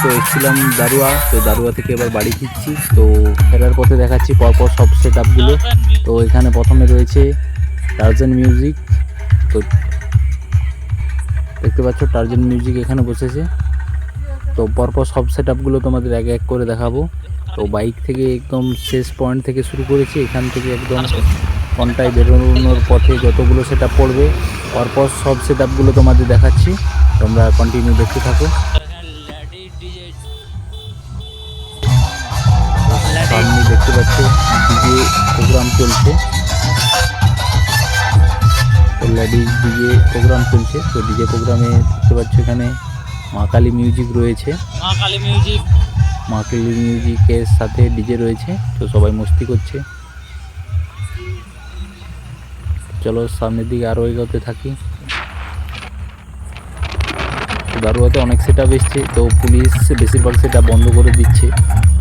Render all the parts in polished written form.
তো এসেছিলাম দারুয়া, তো দারুয়া থেকে এবার বাড়ি ফিরছি। তো ফেরার পথে দেখাচ্ছি পরপর সব সেট আপগুলো। তো এখানে প্রথমে রয়েছে টার্জান মিউজিক। তো দেখতে পাচ্ছ টার্জান মিউজিক এখানে বসেছে। তো পরপর সব সেট আপগুলো তোমাদের এক এক করে দেখাবো। তো বাইক থেকে একদম শেষ পয়েন্ট থেকে শুরু করেছি, এখান থেকে একদম কনটায় বেরোনোর পথে যতগুলো সেট আপ পড়বে পরপর সব সেট আপগুলো তোমাদের দেখাচ্ছি। তোমরা কন্টিনিউ দেখতে থাকো। সামনে দেখতে পাচ্ছ ডিজে প্রোগ্রাম চলছে, লেডিস ডিজে প্রোগ্রাম চলছে। তো ডিজে প্রোগ্রামে দেখতে পাচ্ছ এখানে মা কালী মিউজিক রয়েছে, মা কালী মিউজিকের সাথে ডিজে রয়েছে। তো সবাই মস্তি করছে। চলো সামনের দিকে আরও এগোতে থাকি। দারুয়াতে অনেক সেট আপ এসছে, তো পুলিশ বেশিরভাগ সেট আপ বন্ধ করে দিচ্ছে।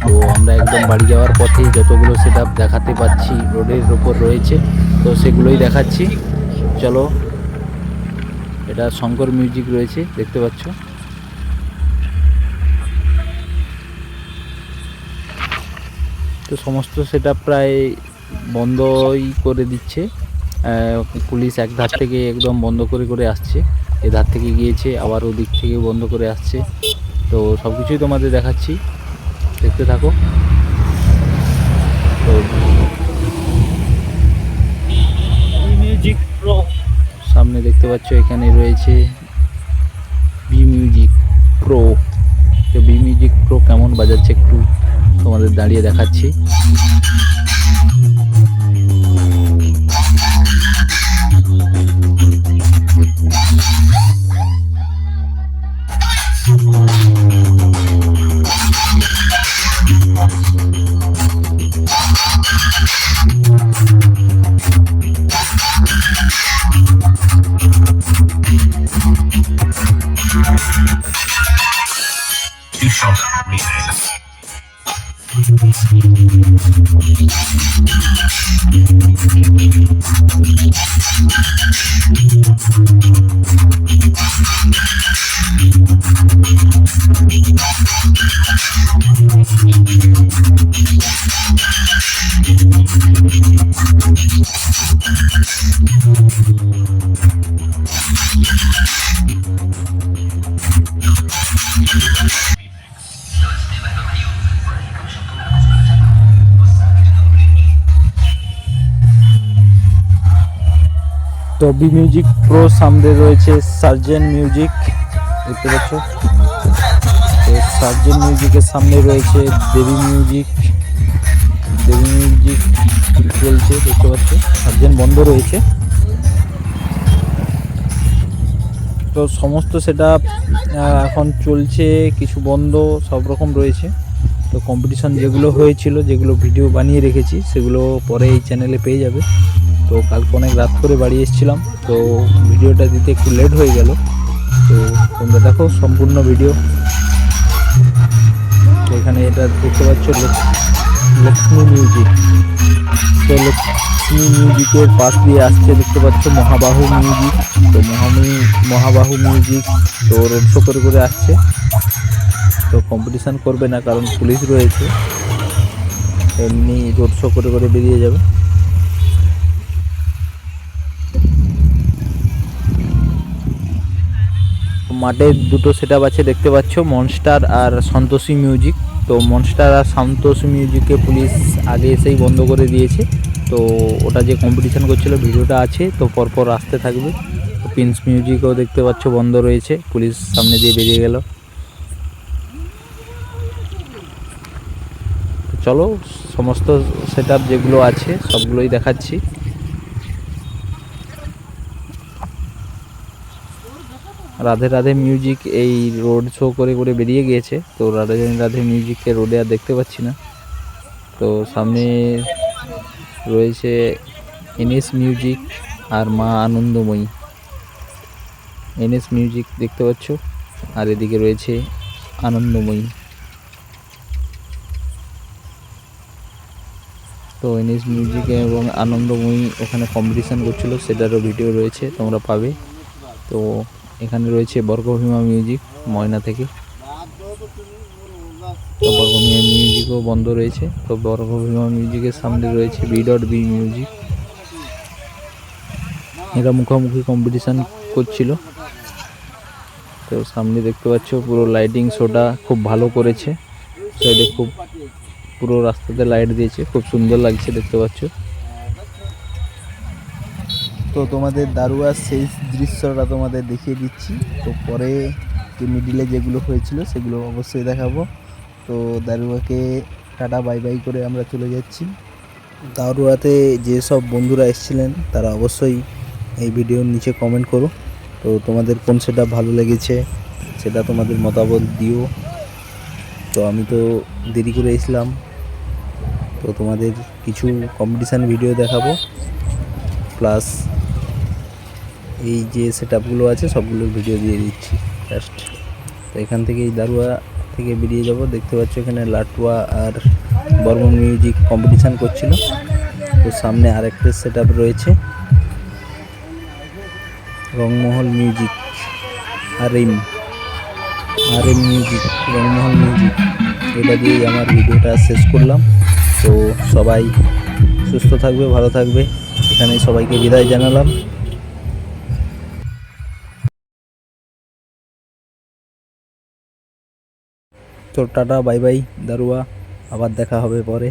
তো আমরা একদম বাড়ি যাওয়ার পথেই যতগুলো সেট আপ দেখাতে পাচ্ছি রোডের ওপর রয়েছে, তো সেগুলোই দেখাচ্ছি। চলো, এটা শঙ্কর মিউজিক রয়েছে দেখতে পাচ্ছ। তো সমস্ত সেট আপ প্রায় বন্ধই করে দিচ্ছে পুলিশ। এক ধার থেকে একদম বন্ধ করে করে আসছে, এ ধার থেকে গিয়েছে আবার ওদিক থেকে বন্ধ করে আসছে। তো সব কিছুই তোমাদের দেখাচ্ছি, দেখতে থাকো। তো সামনে দেখতে পাচ্ছ এখানে রয়েছে বি মিউজিক প্রো। তো বি মিউজিক প্রো কেমন বাজাচ্ছে একটু তোমাদের দাঁড়িয়ে দেখাচ্ছি। তো বি মিউজিক প্রো সামনে রয়েছে সার্জেন মিউজিক দেখতে পাচ্ছ। তো সার্জেন মিউজিকের সামনে রয়েছে দেবী মিউজিক। দেবী মিউজিক চলছে দেখতে পাচ্ছ, সার্জেন বন্ধ রয়েছে। তো সমস্ত সেটা এখন চলছে, কিছু বন্ধ, সব রকম রয়েছে। তো কম্পিটিশান যেগুলো হয়েছিল, যেগুলো ভিডিও বানিয়ে রেখেছি সেগুলো পরে এই চ্যানেলে পেয়ে যাবে। তো কালকে অনেক রাত করে বাড়ি এসেছিলাম, তো ভিডিওটা দিতে একটু লেট হয়ে গেল। তো তোমরা দেখো সম্পূর্ণ ভিডিও। তো এখানে এটা দেখতে পাচ্ছ লক্ষ্মী মিউজিক। তো লক্ষ্মী মিউজিকের পাশ দিয়ে আসছে দেখতে পাচ্ছ মহাবাহু মিউজিক। তো মহাবাহু মিউজিক তো রোড শো করে করে আসছে। তো কম্পিটিশান করবে না কারণ পুলিশ রয়েছে, এমনি রোড শো করে করে বেরিয়ে যাবে। মাঠে দুটো সেট আপ আছে দেখতে পাচ্ছ, মনস্টার আর সন্তোষী মিউজিক। তো মনস্টার আর সন্তোষী মিউজিককে পুলিশ আগে এসেই বন্ধ করে দিয়েছে। তো ওটা যে কম্পিটিশান করছিল ভিডিওটা আছে, তো পরপর আসতে থাকবে। তো প্রিন্স মিউজিকও দেখতে পাচ্ছ বন্ধ রয়েছে, পুলিশ সামনে দিয়ে বেরিয়ে গেল। চলো সমস্ত সেট আপ যেগুলো আছে সবগুলোই দেখাচ্ছি। রাধে রাধে মিউজিক এই রোড শো করে করে বেরিয়ে গিয়েছে। তো রাধে রাধে মিউজিককে রোডে আর দেখতে পাচ্ছি না। তো সামনে রয়েছে এনএস মিউজিক আর মা আনন্দময়ী। এনএস মিউজিক দেখতে পাচ্ছ, আর এদিকে রয়েছে আনন্দময়ী। তো এনএস মিউজিক এবং আনন্দময়ী ওখানে কম্পিটিশান করছিল, সেটারও ভিডিও রয়েছে, তোমরা পাবে। তো এখানে রয়েছে বর্গভীমা মিউজিক ময়না থেকে। তো বর্গভীমা মিউজিকও বন্ধ রয়েছে। তো বর্গভীমা মিউজিকের সামনে রয়েছে বি মিউজিক। এরা মুখোমুখি কম্পিটিশান করছিল। তো সামনে দেখতে পাচ্ছ পুরো লাইটিং শোটা খুব ভালো করেছে। সাইডে খুব পুরো রাস্তাতে লাইট দিয়েছে, খুব সুন্দর লাগছে দেখতে পাচ্ছ। তো তোমাদের দারুয়ার সেই দৃশ্যটা তোমাদের দেখিয়ে দিচ্ছি। তো পরে যে মিডিলে যেগুলো হয়েছিল সেগুলো অবশ্যই দেখাবো। তো দারুয়াকে টাটা বাই বাই করে আমরা চলে যাচ্ছি। দারুয়াতে যেসব বন্ধুরা এসেছিলেন তারা অবশ্যই এই ভিডিওর নিচে কমেন্ট করো। তো তোমাদের কোন সেটা ভালো লেগেছে সেটা তোমাদের মতামত দিও। তো আমি তো দেরি করে এসলাম, তো তোমাদের কিছু কম্পিটিশান ভিডিও দেখাবো, প্লাস এই যে সেটআপগুলো আছে সবগুলোর ভিডিও দিয়ে দিচ্ছি জাস্ট। তো এখান থেকে এই দারুয়া থেকে বেরিয়ে যাব। দেখতে পাচ্ছ এখানে লাটুয়া আর বর্মন মিউজিক কম্পিটিশান করছিল। তো সামনে আরেকটা সেটআপ রয়েছে Rangmahal music, R M music, Rangmahal music. এটা দিয়েই আমার ভিডিওটা শেষ করলাম। তো সবাই সুস্থ থাকবে, ভালো থাকবে, এখানে সবাইকে বিদায় জানালাম। তো টাটা বাই বাই দারুয়া, আবার দেখা হবে পরে।